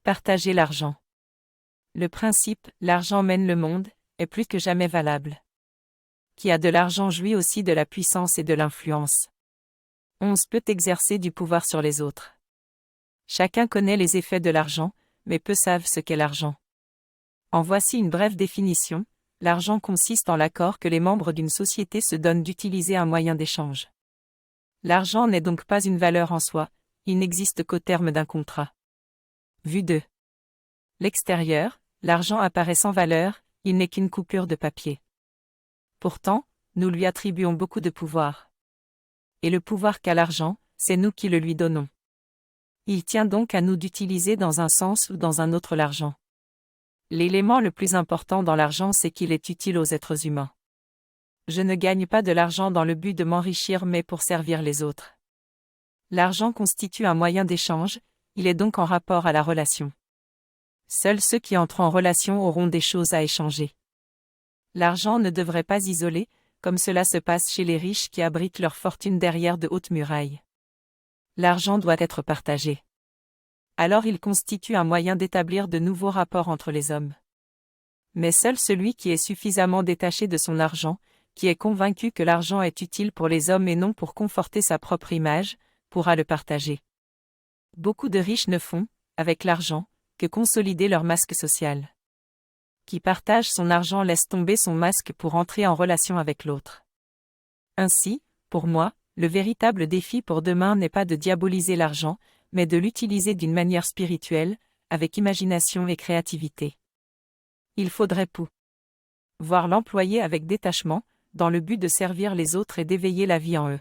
Partager l'argent. Le principe « l'argent mène le monde » est plus que jamais valable. Qui a de l'argent jouit aussi de la puissance et de l'influence. 11 peut exercer du pouvoir sur les autres. Chacun connaît les effets de l'argent, mais peu savent ce qu'est l'argent. En voici une brève définition. L'argent consiste en l'accord que les membres d'une société se donnent d'utiliser un moyen d'échange. L'argent n'est donc pas une valeur en soi, il n'existe qu'au terme d'un contrat. Vu de l'extérieur, l'argent apparaît sans valeur, il n'est qu'une coupure de papier. Pourtant, nous lui attribuons beaucoup de pouvoir. Et le pouvoir qu'a l'argent, c'est nous qui le lui donnons. Il tient donc à nous d'utiliser dans un sens ou dans un autre l'argent. L'élément le plus important dans l'argent, c'est qu'il est utile aux êtres humains. Je ne gagne pas de l'argent dans le but de m'enrichir mais pour servir les autres. L'argent constitue un moyen d'échange, il est donc en rapport à la relation. Seuls ceux qui entrent en relation auront des choses à échanger. L'argent ne devrait pas isoler, comme cela se passe chez les riches qui abritent leur fortune derrière de hautes murailles. L'argent doit être partagé. Alors il constitue un moyen d'établir de nouveaux rapports entre les hommes. Mais seul celui qui est suffisamment détaché de son argent, qui est convaincu que l'argent est utile pour les hommes et non pour conforter sa propre image, pourra le partager. Beaucoup de riches ne font, avec l'argent, que consolider leur masque social. Qui partage son argent laisse tomber son masque pour entrer en relation avec l'autre. Ainsi, pour moi, le véritable défi pour demain n'est pas de diaboliser l'argent, mais de l'utiliser d'une manière spirituelle, avec imagination et créativité. Il faudrait voir l'employer avec détachement, dans le but de servir les autres et d'éveiller la vie en eux.